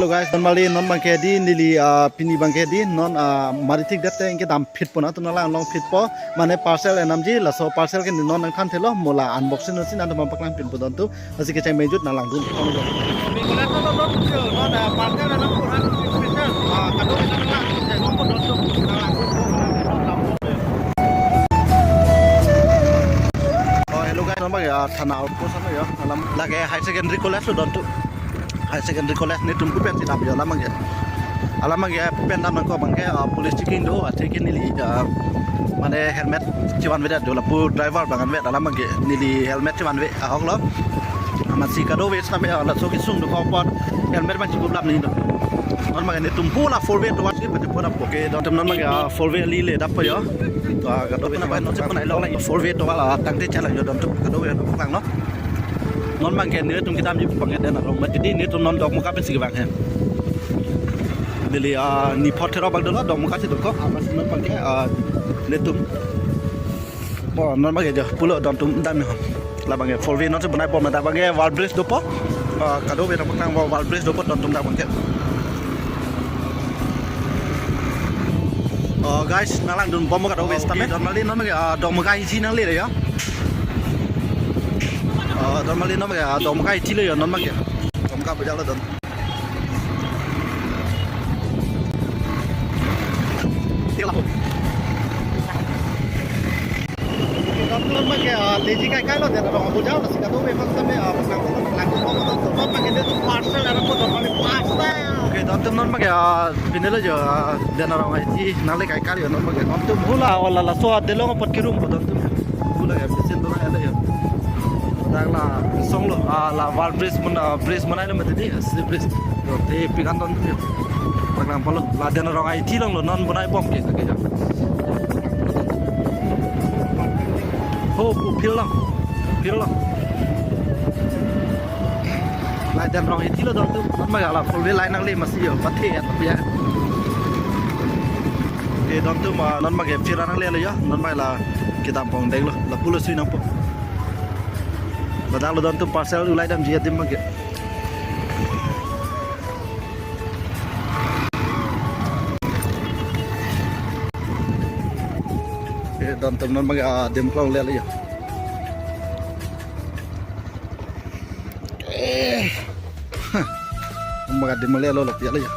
hello guys, normally non bangke di nili pini bangke di non maritik dete ingke dam fit pona tu nala long fit po mane parcel enam ji laso parcel ke non nang kan thelo mola unboxing nusin anda mampaklang pin podon tu asi ke chai mejut nalang dun pon lo mingula to non parcel enam pura special kado nang non podon tu hello guys, non bangke thana outpost ano yo alam lage high secondary college lo don tu high secondary college ni tumpu pen sidap yo lamang ya pen nam ko bangke police checking do ateke nili mane helmet ciwan weda do lapu driver bangan we lamang ge nili helmet ciwan we ahong lo amasi kado we sampe la so kisung do ko pot helmet ban cipu lap ni do non magane tumpu la 4 way to watch ke pora poke do tem non maga 4 way li le dap yo to kado we na ban no se panai lo la 4 way to wala tangte chala yo don kado we no pang no non bangke ni tum kitam ji bangke den rong ma jadi ni tum non dok muka pen sigabang he dili ni photero bang dolo dok muka si dok ko amas non bangke ni tum bo non bangke jo pulo don tum dam ni la bangke 4 way non se banai pom da bangke wall bridge do po kado be dok tang wall bridge do po don tum da bangke guys nalang dun bom kado be stame don mali non bangke dok muka isi nang le ya normally nó mà đồng cái chi lấy nó mà kìa đồng cái bây giờ là đồng tiếc lắm nó mà kìa lấy chi cái lo để nó bây giờ là sẽ đâu về phát sinh mà sang làm nó mà cái nó parcel là nó có đồng parcel cái đó tụi nó mà kìa bên đó giờ để nó làm chi nó lấy cái rồi nó mà kìa nó tụi hula là số để lo một cái room của tụi hula cái bên đó là đây là xong rồi là wall bridge mana nó mới thế bridge rồi thế pikan ton thế bác làm phong là đèn rong ai thi long rồi non bữa nay bom kìa cái gì hô phiêu long lại đèn rong ai thi là don tu nó mà là phong lên lại năng lên mà xí ở bắt thế bây giờ cái don tu mà non mà cái phiêu năng lên rồi non mà là cái tạm phong đấy là pulau suy năng phong Badang lo don tu parcel ulai dam jiat dim mage. Don tu non mage dim klong le ya. Mage dim le lo lo ya ya.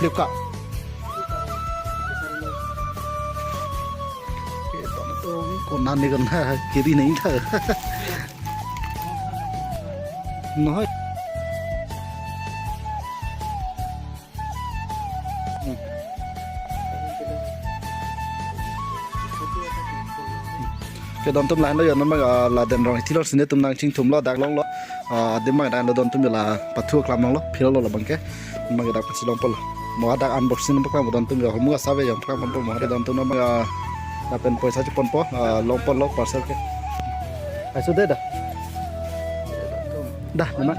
Luka. Còn nan đi còn kia đi nấy thở nói cái đòn tôm lại nó giờ nó mà là đèn rồi thì nó sẽ tôm đang chinh thùng lo đặc long lo đến mà đang đòn tôm là bắt thua làm long lo phiêu lo là bằng cái mà cái đặc chỉ long pol mà đặc unboxing nó bắt một đòn tôm giờ không mua sao bây giờ bắt một mà cái đòn tôm nó mà là pen poisa chupon po long pon lo parcel ke ai sudah dah memang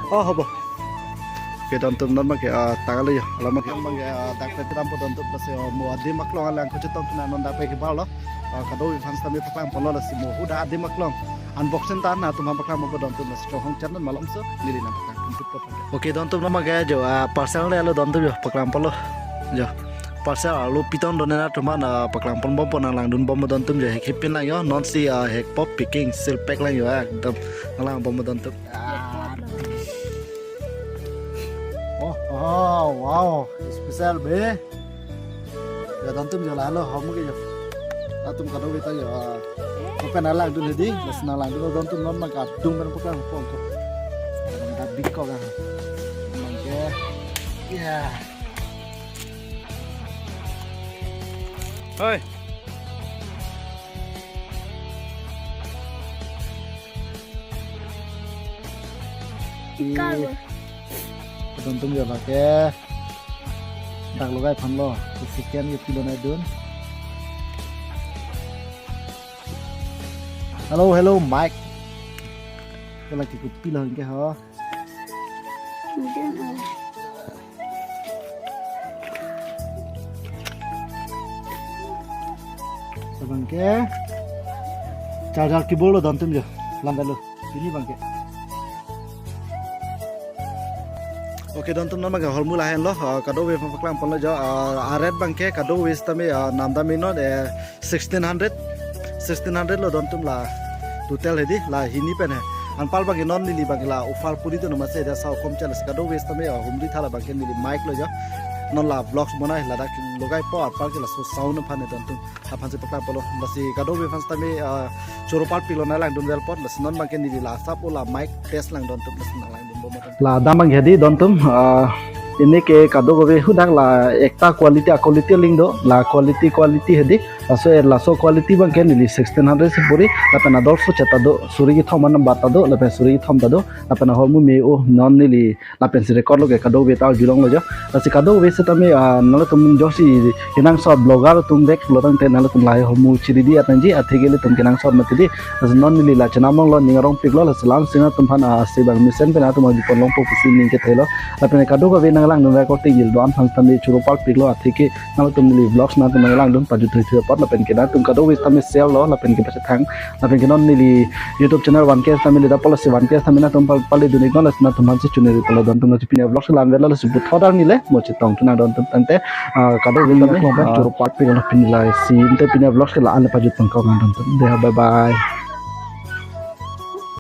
habo ke don tum non ma ke tagal yo ala ma ke dak pe tram po don tum se mo adi maklong ala ko chitom na non da pe ke ba lo kado fans tami paklang pon lo si mo udah adi maklong unboxing tan na tum paklang mo don tum se hong chan malam so nili na paklang tum oke don tum ma ke jo parcel le lo don tum yo paklang pon lo jo parcel lu piton donena tuman paklang pon bom pon lang dun bom don tum je hekipin lang yo non si hek pop picking sil pack lang yo ekdom lang bom don tum oh wow special be ya don tum jo la lo hom ke jo tum kado kita yo pen lang dun hedi lesna lang dun don tum non ma ka dung ben paklang pon ko ka big ko ga mangke yeah ơi tonton giờ pakai tak logai pan lo sekian kilo na dun hello Mike cái là cái pin hơn cái hả Sabang ke, chào kibolo don tum jo, lambat lo. ini bangke. Oke don tum nama ga holmu lahen lo kado we paklang pon lo jo aret bangke kado we stame namda mino 1600 lo don tum la total hedi la hini pen hai anpal bagi non nili bagi la ufal puri to namase da sau kom chales kado we stame humri thala bangke nili mic lo jo non la vlogs monai la dak logai po apal ke la so sound phane don tum aphan se paklang polo lasi kado we fan stame choropal pilo na lang dum del pot las non bangke nili la sap la mic test lang don tum las na lang dum la damang hedi don tum ini ke kado gobe hudak la ekta quality ling do la quality hedi so quality bang ken li 1600 se puri la pena dor fu chata do suri gi thom nam bata do la pe suri thom da do la pena holmu me o non ni la pen se record lo ke kado be ta gilong lo jo la si kado be se tame nala tum josi kinang so blogger tum dek lo tang te nala tum lai holmu chiri di atanji athegele tum kinang so matidi non ni la chanamong lo ningarong piklo la salam singa tum phana se bang mission pena tum di polong po kusin ning ke thelo la pena kado gobe nang lang no record te gil don phang tami churopal piklo atheke nala tum ni vlogs na tum lang dum paju thoi thoi pot la pen kena tum kado wis tami sel lo la pen ke pas thang la pen kenon ni YouTube channel 1k tami da policy 1k tami na tum pali dunik no la na tum hanse chune ri polo don tum chi pina vlogs la vela la su thodar ni le mo chi tong tuna don tum tante kado wis tami churopal piklo pin la si inte pina vlogs la an paju tong ko don tum de bye bye